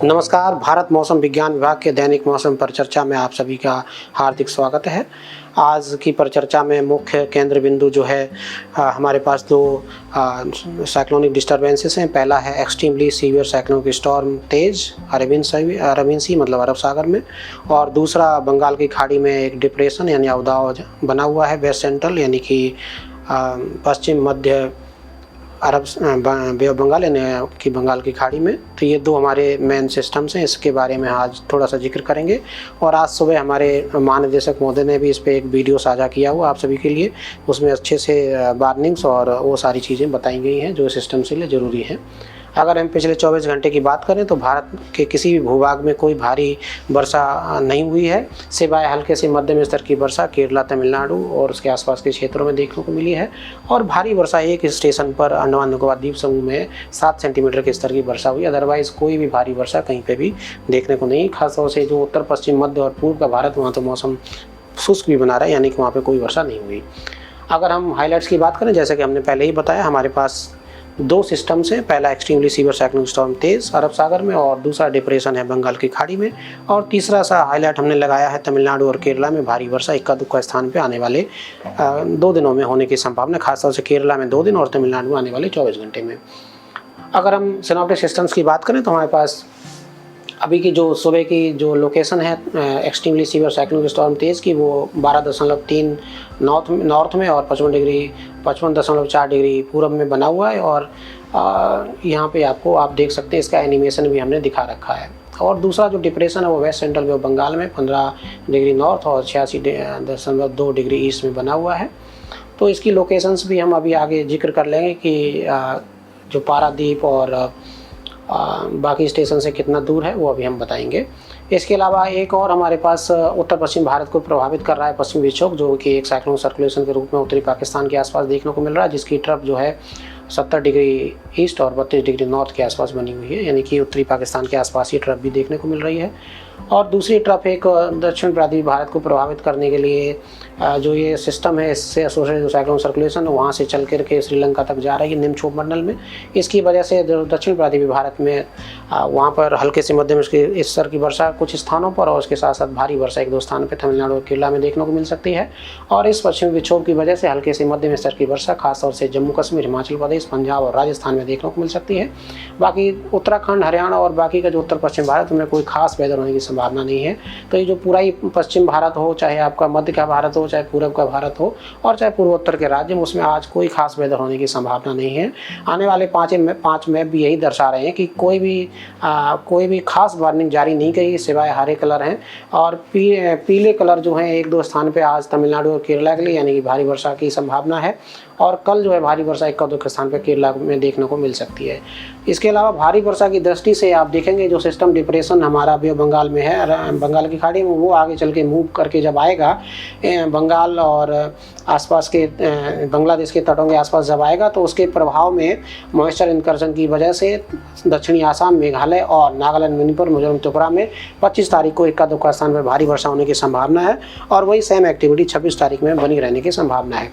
नमस्कार। भारत मौसम विज्ञान विभाग के दैनिक मौसम परिचर्चा में आप सभी का हार्दिक स्वागत है। आज की परिचर्चा में मुख्य केंद्र बिंदु जो है हमारे पास दो साइक्लोनिक डिस्टर्बेंसेस हैं। पहला है एक्सट्रीमली सीवियर साइक्लोनिक स्टॉर्म तेज अरबियन सी मतलब अरब सागर में, और दूसरा बंगाल की खाड़ी में एक डिप्रेशन यानी अवदाव बना हुआ है वेस्ट सेंट्रल यानी कि पश्चिम मध्य अरब बे ऑफ बंगाल यानी कि बंगाल की खाड़ी में। तो ये दो हमारे मेन सिस्टम्स हैं, इसके बारे में आज थोड़ा सा जिक्र करेंगे। और आज सुबह हमारे महानिदेशक महोदय ने भी इस पर एक वीडियो साझा किया हुआ आप सभी के लिए। उसमें अच्छे से वार्निंग्स और वो सारी चीज़ें बताई गई हैं जो सिस्टम के लिए ज़रूरी हैं। अगर हम पिछले 24 घंटे की बात करें तो भारत के किसी भी भूभाग में कोई भारी वर्षा नहीं हुई है, सिवाय हल्के से मध्यम स्तर की वर्षा केरला, तमिलनाडु और उसके आसपास के क्षेत्रों में देखने को मिली है। और भारी वर्षा एक स्टेशन पर अंडमान निकोबार द्वीप समूह में 7 सेंटीमीटर के स्तर की वर्षा हुई। अदरवाइज़ कोई भी भारी वर्षा कहीं पर भी देखने को नहीं। खासतौर से जो उत्तर पश्चिम मध्य और पूर्व का भारत, वहाँ तो मौसम शुष्क भी बना रहा है, यानी कि वहाँ पर कोई वर्षा नहीं हुई। अगर हम हाईलाइट्स की बात करें, जैसे कि हमने पहले ही बताया, हमारे पास दो सिस्टम्स हैं। पहला एक्सट्रीमली सीवियर साइक्लोनिक स्टॉर्म तेज अरब सागर में, और दूसरा डिप्रेशन है बंगाल की खाड़ी में। और तीसरा सा हाईलाइट हमने लगाया है तमिलनाडु और केरला में भारी वर्षा इक्का दुक्का स्थान पे आने वाले 2 दिनों में होने की संभावना, खासतौर से केरला में 2 दिन और तमिलनाडु में आने वाले 24 घंटे में। अगर हम सिनॉप्टिक सिस्टम्स की बात करें तो हमारे पास अभी की जो सुबह की जो लोकेशन है एक्सट्रीमली सीवियर साइक्लोनिक स्टॉर्म तेज की, वो 12.3 नॉर्थ में और 55.4 डिग्री पूरब में बना हुआ है। और यहाँ पे आपको आप देख सकते हैं, इसका एनिमेशन भी हमने दिखा रखा है। और दूसरा जो डिप्रेशन है वो west central bay of Bengal में 15 डिग्री नॉर्थ और 86.2 डिग्री ईस्ट में बना हुआ है। तो इसकी लोकेशंस भी हम अभी आगे जिक्र कर लेंगे कि जो पारादीप और बाकी स्टेशन से कितना दूर है वो अभी हम बताएंगे। इसके अलावा एक और हमारे पास उत्तर पश्चिम भारत को प्रभावित कर रहा है पश्चिमी विक्षोभ, जो कि एक साइक्लोन सर्कुलेशन के रूप में उत्तरी पाकिस्तान के आसपास देखने को मिल रहा है, जिसकी ट्रफ जो है 70 डिग्री ईस्ट और 32 डिग्री नॉर्थ के आसपास बनी हुई है, यानी कि उत्तरी पाकिस्तान के आसपास ये ट्रफ भी देखने को मिल रही है। और दूसरी ट्रफ एक दक्षिण प्रांतीय भारत को प्रभावित करने के लिए जो ये सिस्टम है, इससे एसोसिएटेड जो साइक्लोन सर्कुलेशन वहाँ से चल करके श्रीलंका तक जा रही है निम्नक्षोभ मंडल में। इसकी वजह से जो दक्षिण प्रांतीय भारत में वहाँ पर हल्के से मध्यम स्तर की वर्षा कुछ स्थानों पर, और उसके साथ साथ भारी वर्षा 1-2 स्थानों पर तमिलनाडु और केरला में देखने को मिल सकती है। और इस पश्चिमी विक्षोभ की वजह से हल्के से मध्यम स्तर की वर्षा खासतौर से जम्मू कश्मीर, हिमाचल प्रदेश, पंजाब और राजस्थान में देखने को मिल सकती है। बाकी उत्तराखंड, हरियाणा और बाकी का जो उत्तर पश्चिम भारत में कोई खास वेदर होने की संभावना नहीं है। तो ये जो पूरा ही पश्चिम भारत हो, चाहे आपका मध्य का भारत हो, चाहे पूर्व का भारत हो, और चाहे पूर्वोत्तर के राज्य में, उसमें आज कोई खास वेदर होने की संभावना नहीं है। आने वाले 5 मैप भी यही दर्शा रहे हैं कि कोई भी खास वार्निंग जारी नहीं की, सिवाय हरे कलर हैं। और पीले कलर जो हैं 1-2 स्थान पे आज तमिलनाडु और केरला के लिए, यानी कि भारी वर्षा की संभावना है। और कल जो है भारी वर्षा 1-2 स्थान पर केरला में देखने को मिल सकती है। इसके अलावा भारी वर्षा की दृष्टि से आप देखेंगे जो सिस्टम डिप्रेशन हमारा बे ऑफ बंगाल में है, बंगाल की खाड़ी में, वो आगे चल के मूव करके जब आएगा बंगाल और आसपास के बांग्लादेश के तटों के आसपास जब आएगा, तो उसके प्रभाव में मॉइस्चर इनकर्शन की वजह से दक्षिणी आसाम, मेघालय और नागालैंड, मणिपुर, मिजोरम, त्रिपुरा में 25 तारीख को इक्का दुक्का स्थान पर भारी वर्षा होने की संभावना है। और वही सेम एक्टिविटी 26 तारीख में बनी रहने की संभावना है।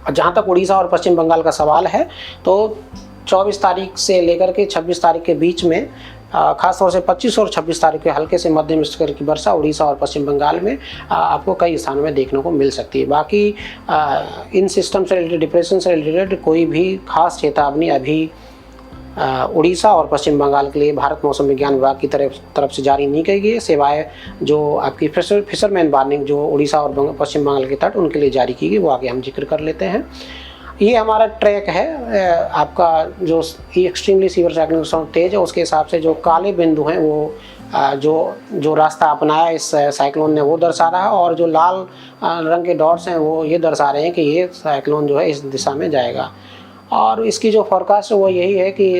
जहाँ तक उड़ीसा और पश्चिम बंगाल का सवाल है, तो 24 तारीख से लेकर के 26 तारीख के बीच में खासतौर से 25 और 26 तारीख के हल्के से मध्यम स्तर की वर्षा उड़ीसा और पश्चिम बंगाल में आपको कई स्थानों में देखने को मिल सकती है। बाकी इन सिस्टम से रिलेटेड, डिप्रेशन से रिलेटेड कोई भी खास चेतावनी अभी उड़ीसा और पश्चिम बंगाल के लिए भारत मौसम विज्ञान विभाग की तरफ से जारी नहीं की गई है, सिवाय जो आपकी फिशरमैन वार्निंग जो उड़ीसा और पश्चिम बंगाल के तट उनके लिए जारी की गई, वो आगे हम जिक्र कर लेते हैं। ये हमारा ट्रैक है आपका जो एक्सट्रीमली सीवियर साइक्लोनिक स्टॉर्म तेज है, उसके हिसाब से जो काले बिंदु हैं वो जो रास्ता अपनाया इस साइक्लोन ने वो दर्शा रहा है, और जो लाल रंग के डॉट्स हैं वो ये दर्शा रहे हैं कि ये साइक्लोन जो है इस दिशा में जाएगा। और इसकी जो फोरकास्ट है वो यही है कि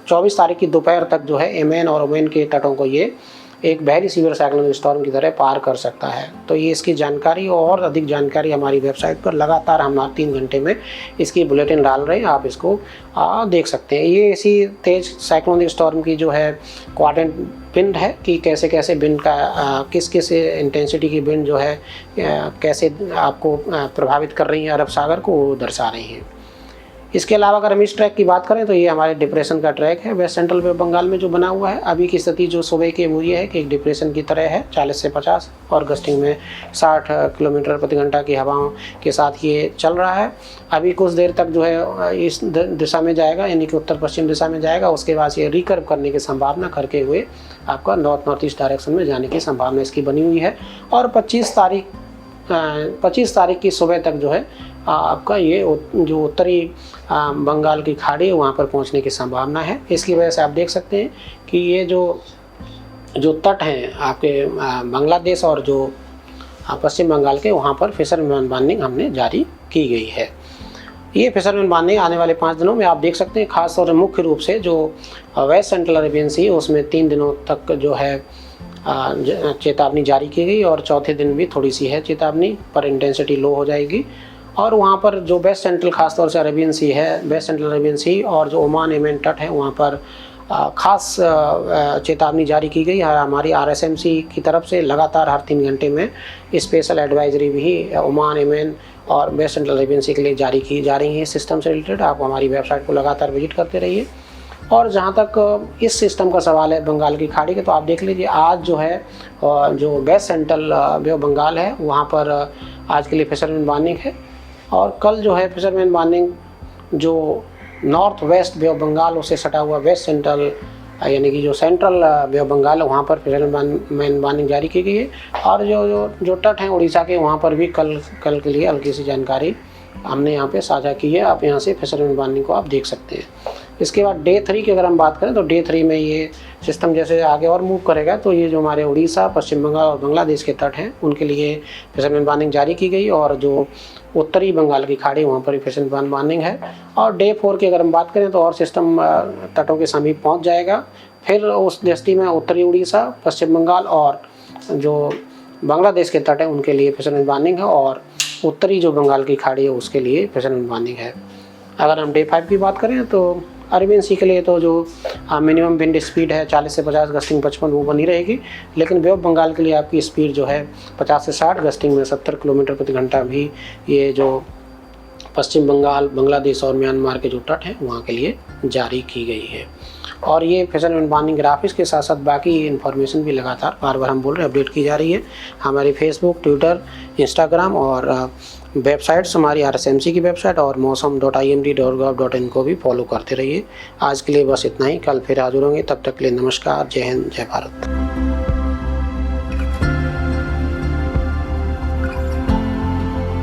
24 तारीख की दोपहर तक जो है एमएन और ओमेन के तटों को ये एक वेरी सीवियर साइक्लोनिक स्टॉर्म की तरह पार कर सकता है। तो ये इसकी जानकारी और अधिक जानकारी हमारी वेबसाइट पर लगातार हम 3 घंटे में इसकी बुलेटिन डाल रहे हैं, आप इसको देख सकते हैं। ये इसी तेज साइक्लोनिक स्टॉर्म की जो है क्वाड्रेंट विंड है कि कैसे कैसे विंड का किस इंटेंसिटी की विंड जो है कैसे आपको प्रभावित कर रही है अरब सागर को, वो दर्शा रही हैं। इसके अलावा अगर हम इस ट्रैक की बात करें तो ये हमारे डिप्रेशन का ट्रैक है, west central bay of Bengal में जो बना हुआ है। अभी की स्थिति जो सुबह की वो ये है कि एक डिप्रेशन की तरह है, 40 से 50 और गस्टिंग में 60 किलोमीटर प्रति घंटा की हवाओं के साथ ये चल रहा है। अभी कुछ देर तक जो है इस दिशा में जाएगा, यानी कि उत्तर पश्चिम दिशा में जाएगा। उसके बाद ये रिकर्व करने की संभावना करके हुए आपका नॉर्थ नॉर्थ ईस्ट डायरेक्शन में जाने की संभावना इसकी बनी हुई है। और 25 तारीख की सुबह तक जो है आपका ये जो उत्तरी बंगाल की खाड़ी है वहाँ पर पहुँचने की संभावना है। इसकी वजह से आप देख सकते हैं कि ये जो तट हैं आपके बांग्लादेश और जो पश्चिम बंगाल के, वहाँ पर फिशरमैन वार्निंग हमने जारी की गई है। ये फिशरमैन वार्निंग आने वाले 5 दिनों में आप देख सकते हैं। खास तौर से मुख्य रूप से जो वेस्ट सेंट्रल अरेबियन सी उसमें 3 दिनों तक जो है चेतावनी जारी की गई और चौथे दिन भी थोड़ी सी है चेतावनी, पर इंटेंसिटी लो हो जाएगी। और वहाँ पर जो वेस्ट सेंट्रल खासतौर से अरेबियन सी है, वेस्ट सेंट्रल अरेबियन सी और जो ओमान येमेन तट है वहाँ पर खास चेतावनी जारी की गई है हमारी RSMC की तरफ से। लगातार हर 3 घंटे में स्पेशल एडवाइजरी भी ओमान येमेन और वेस्ट सेंट्रल अरेबियन सी के लिए जारी की जा रही है। सिस्टम से रिलेटेड आप हमारी वेबसाइट को लगातार विजिट करते रहिए। और जहाँ तक इस सिस्टम का सवाल है बंगाल की खाड़ी के, तो आप देख लीजिए आज जो है जो west central bay of Bengal है वहाँ पर आज के लिए फिशरमैन वार्निंग है। और कल जो है फिशरमैन वार्निंग जो north west bay of Bengal उससे सटा हुआ वेस्ट सेंट्रल यानी कि जो सेंट्रल बे ऑफ बंगाल है वहाँ पर फिशरमैन वार्निंग जारी की गई है। और जो तट हैं उड़ीसा के वहाँ पर भी कल के लिए हल्की सी जानकारी हमने यहाँ पे साझा की है। आप यहाँ से फिशरमैन वार्निंग को आप देख सकते हैं। इसके बाद डे 3 की अगर हम बात करें तो डे 3 में ये सिस्टम जैसे आगे और मूव करेगा तो ये जो हमारे उड़ीसा, पश्चिम बंगाल और बांग्लादेश के तट हैं उनके लिए फिशरमैन वार्निंग जारी की गई। और जो उत्तरी बंगाल की खाड़ी वहाँ पर फिशरमैन वार्निंग है। और डे 4 की अगर हम बात करें तो और सिस्टम तटों के समीप पहुँच जाएगा। फिर उस दृष्टि में उत्तरी उड़ीसा, पश्चिम बंगाल और जो बांग्लादेश के तट हैं उनके लिए फिशरमैन वार्निंग है। और उत्तरी जो बंगाल की खाड़ी है उसके लिए फिशरमैन वार्निंग है। अगर हम डे 5 की बात करें तो अरेबियन सी के लिए तो जो मिनिमम विंड स्पीड है 40 से 50, गस्टिंग 55 वो बनी रहेगी। लेकिन बे ऑफ बंगाल के लिए आपकी स्पीड जो है 50 से 60, गस्टिंग में 70 किलोमीटर प्रति घंटा भी ये जो पश्चिम बंगाल, बांग्लादेश और म्यांमार के जो तट हैं वहाँ के लिए जारी की गई है। और ये फिशरमैन वार्निंग ग्राफिक्स के साथ साथ बाकी इन्फॉर्मेशन भी लगातार बार हम बोल रहे हैं अपडेट की जा रही है। हमारी फेसबुक, ट्विटर, इंस्टाग्राम और वेबसाइट्स हमारी RSMC की वेबसाइट और मौसम.imd.gov.in को भी फॉलो करते रहिए। आज के लिए बस इतना ही, कल फिर हाजिर होंगे। तब तक के लिए नमस्कार, जय हिंद, जय भारत।